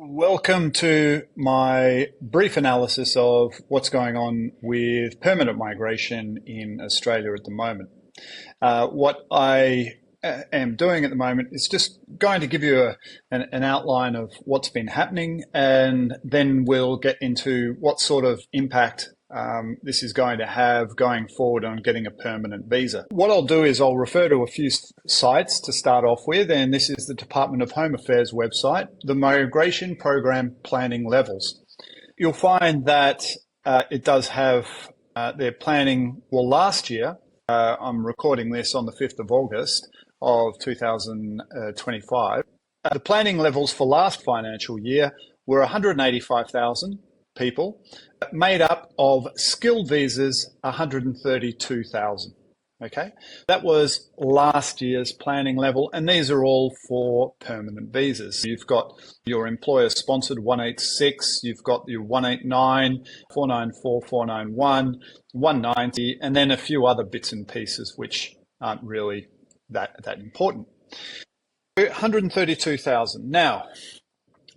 Welcome to my brief analysis of what's going on with permanent migration in Australia at the moment. What I am doing at the moment is just going to give you an outline of what's been happening, and then we'll get into what sort of impact this is going to have going forward on getting a permanent visa. What I'll do is I'll refer to a few sites to start off with, and this is the Department of Home Affairs website, the Migration Program Planning Levels. You'll find that it does have their planning, well, last year, I'm recording this on the 5th of August of 2025. The planning levels for last financial year were 185,000 people, made up of skilled visas, 132,000. Okay, that was last year's planning level, and these are all for permanent visas. You've got your employer-sponsored 186, you've got your 189, 494, 491, 190, and then a few other bits and pieces which aren't really that important. 132,000. Now,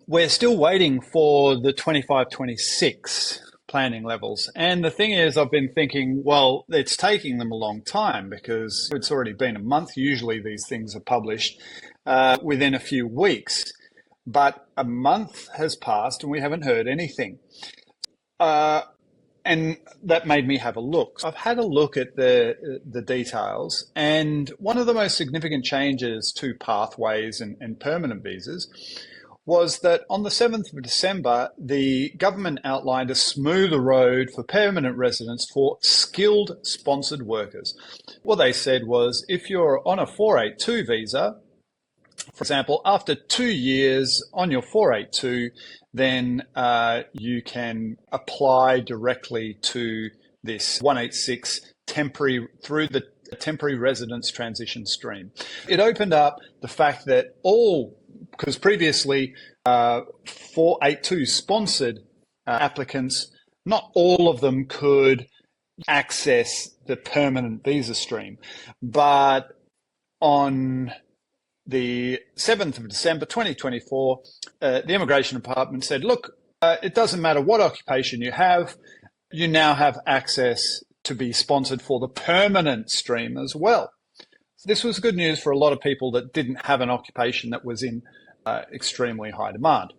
we're still waiting for the 25-26 planning levels. And the thing is, I've been thinking, well, it's taking them a long time because it's already been a month. Usually these things are published within a few weeks. But a month has passed and we haven't heard anything. And that made me have a look. I've had a look at the details, and one of the most significant changes to pathways and permanent visas was that on the 7th of December, the government outlined a smoother road for permanent residents for skilled sponsored workers. What they said was, if you're on a 482 visa, for example, after 2 years on your 482, then you can apply directly to this 186 temporary through the temporary residence transition stream. It opened up the fact that because previously 482 sponsored applicants, not all of them could access the permanent visa stream. But on the 7th of December 2024, the Immigration Department said, look, it doesn't matter what occupation you have, you now have access to be sponsored for the permanent stream as well. This was good news for a lot of people that didn't have an occupation that was in extremely high demand.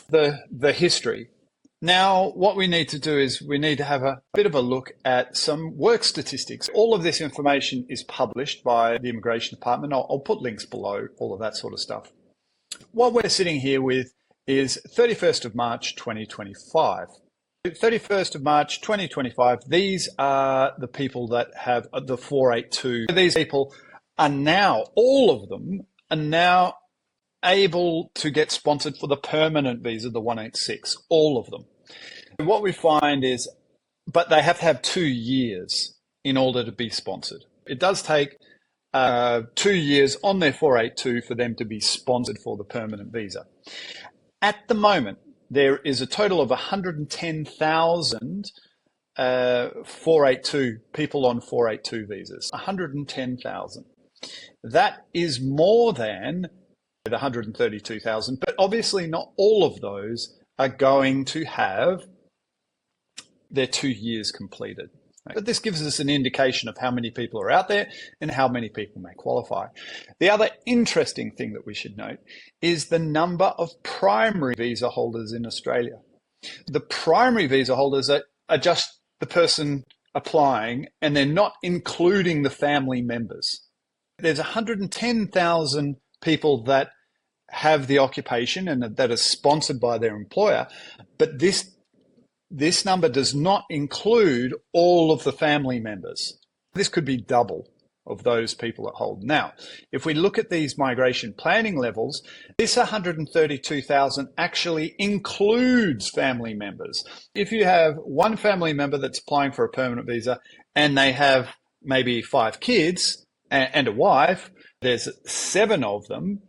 The history. Now, what we need to do is we need to have a bit of a look at some work statistics. All of this information is published by the Immigration Department. I'll put links below, all of that sort of stuff. What we're sitting here with is 31st of March 2025. 31st of March 2025, these are the people that have the 482. These people are now, all of them are now able to get sponsored for the permanent visa, the 186, all of them. What we find is, but they have to have 2 years in order to be sponsored. It does take 2 years on their 482 for them to be sponsored for the permanent visa. At the moment, there is a total of 110,000 482 people on 482 visas. 110,000. That is more than the 132,000, but obviously not all of those are going to have their 2 years completed. But this gives us an indication of how many people are out there and how many people may qualify. The other interesting thing that we should note is the number of primary visa holders in Australia. The primary visa holders are just the person applying, and they're not including the family members. There's 110,000 people that have the occupation and that are sponsored by their employer, but this number does not include all of the family members. This could be double of those people that hold. Now, if we look at these migration planning levels, this 132,000 actually includes family members. If you have one family member that's applying for a permanent visa and they have maybe 5 kids and a wife, there's 7 of them,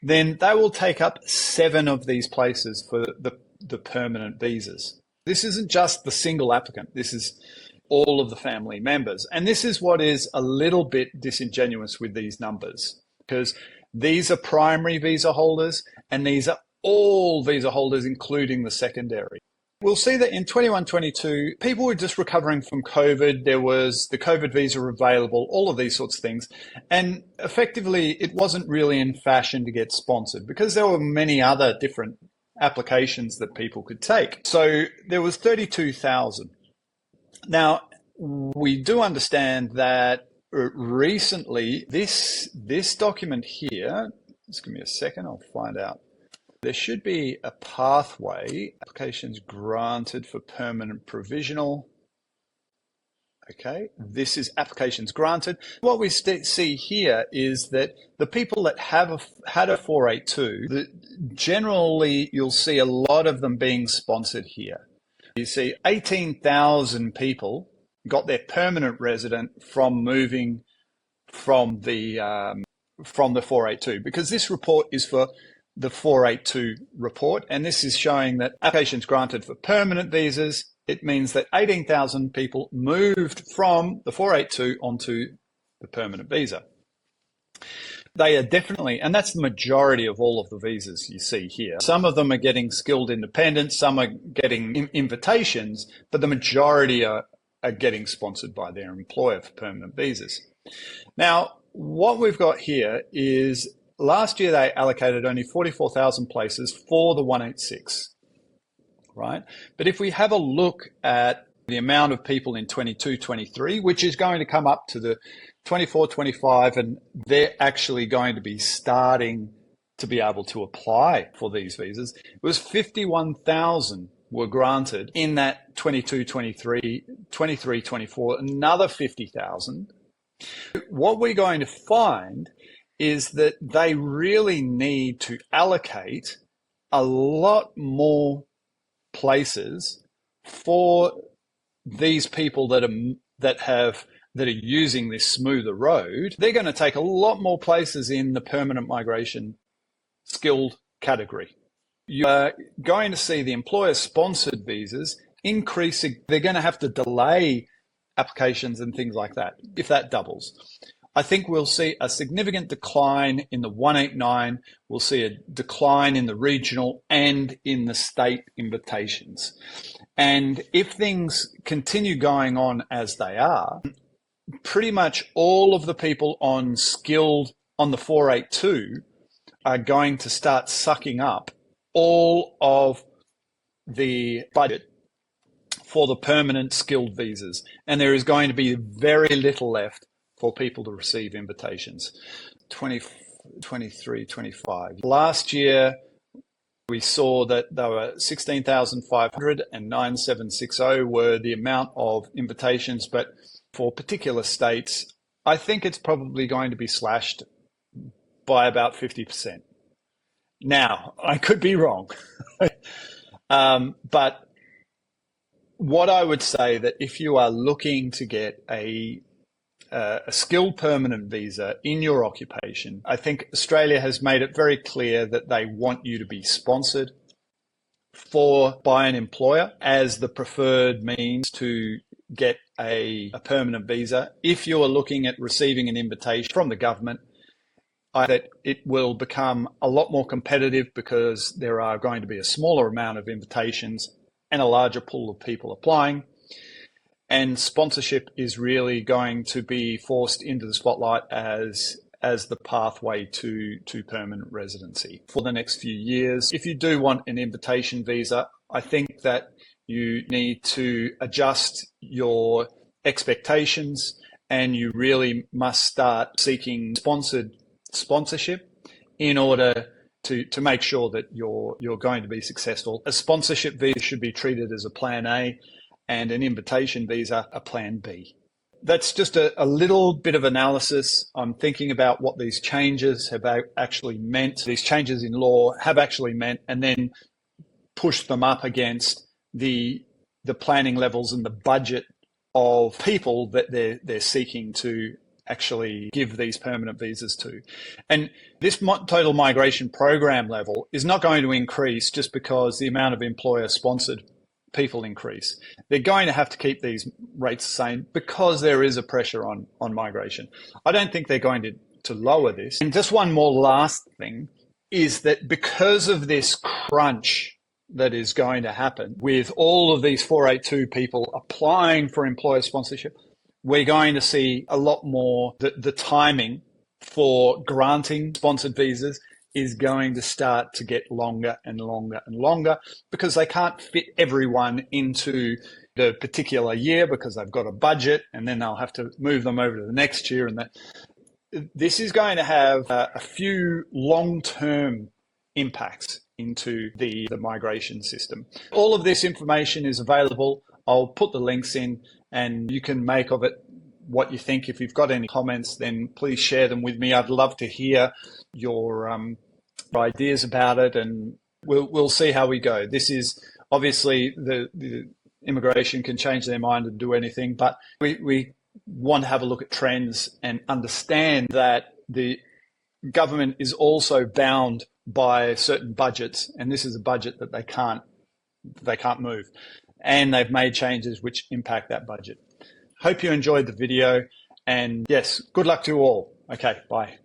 then they will take up 7 of these places for the permanent visas. This isn't just the single applicant. This is all of the family members. And this is what is a little bit disingenuous with these numbers, because these are primary visa holders and these are all visa holders, including the secondary. We'll see that in 21-22, people were just recovering from COVID. There was the COVID visa available, all of these sorts of things. And effectively, it wasn't really in fashion to get sponsored because there were many other different applications that people could take. So there was 32,000. Now, we do understand that recently, this document here, just give me a second, I'll find out. There should be a pathway, applications granted for permanent provisional. Okay, this is applications granted. What we see here is that the people that have had a 482, generally you'll see a lot of them being sponsored here. You see 18,000 people got their permanent resident from moving from the 482, because this report is for the 482 report, and this is showing that applications granted for permanent visas, it means that 18,000 people moved from the 482 onto the permanent visa. They are definitely, and that's the majority of all of the visas you see here. Some of them are getting skilled independents, some are getting invitations, but the majority are getting sponsored by their employer for permanent visas. Now, what we've got here is last year they allocated only 44,000 places for the 186, right? But if we have a look at the amount of people in 22-23, which is going to come up to the 24-25, and they're actually going to be starting to be able to apply for these visas, it was 51,000 were granted in that 22-23, 23-24, another 50,000. What we're going to find is that they really need to allocate a lot more places for these people that are using this smoother road. They're going to take a lot more places in the permanent migration skilled category. You are going to see the employer-sponsored visas increasing. They're going to have to delay applications and things like that if that doubles. I think we'll see a significant decline in the 189. We'll see a decline in the regional and in the state invitations. And if things continue going on as they are, pretty much all of the people on the 482 are going to start sucking up all of the budget for the permanent skilled visas. And there is going to be very little left for people to receive invitations. 23, 25. Last year, we saw that there were 16,500 and 9,760 were the amount of invitations, but for particular states, I think it's probably going to be slashed by about 50%. Now, I could be wrong, but what I would say that if you are looking to get a skilled permanent visa in your occupation, I think Australia has made it very clear that they want you to be sponsored by an employer as the preferred means to get a permanent visa. If you are looking at receiving an invitation from the government, that it will become a lot more competitive because there are going to be a smaller amount of invitations and a larger pool of people applying. And sponsorship is really going to be forced into the spotlight as the pathway to permanent residency for the next few years. If you do want an invitation visa, I think that you need to adjust your expectations and you really must start seeking sponsorship in order to make sure that you're going to be successful. A sponsorship visa should be treated as a plan A and an invitation visa a plan B. That's just a little bit of analysis. I'm thinking about what these changes have actually meant, these changes in law have actually meant, and then push them up against the planning levels and the budget of people that they're seeking to actually give these permanent visas to. And this total migration program level is not going to increase just because the amount of employer-sponsored people increase. They're going to have to keep these rates the same because there is a pressure on migration. I don't think they're going to lower this. And just one more last thing is that because of this crunch that is going to happen with all of these 482 people applying for employer sponsorship, we're going to see a lot more. The timing for granting sponsored visas is going to start to get longer and longer and longer because they can't fit everyone into the particular year because they've got a budget, and then they'll have to move them over to the next year. And this is going to have a few long-term impacts into the migration system. All of this information is available. I'll put the links in and you can make of it what you think. If you've got any comments, then please share them with me. I'd love to hear your ideas about it, and we'll see how we go. This is obviously the immigration can change their mind and do anything, but we want to have a look at trends and understand that the government is also bound by certain budgets, and this is a budget that they can't move, and they've made changes which impact that budget. Hope you enjoyed the video, and yes, good luck to you all. Okay, bye.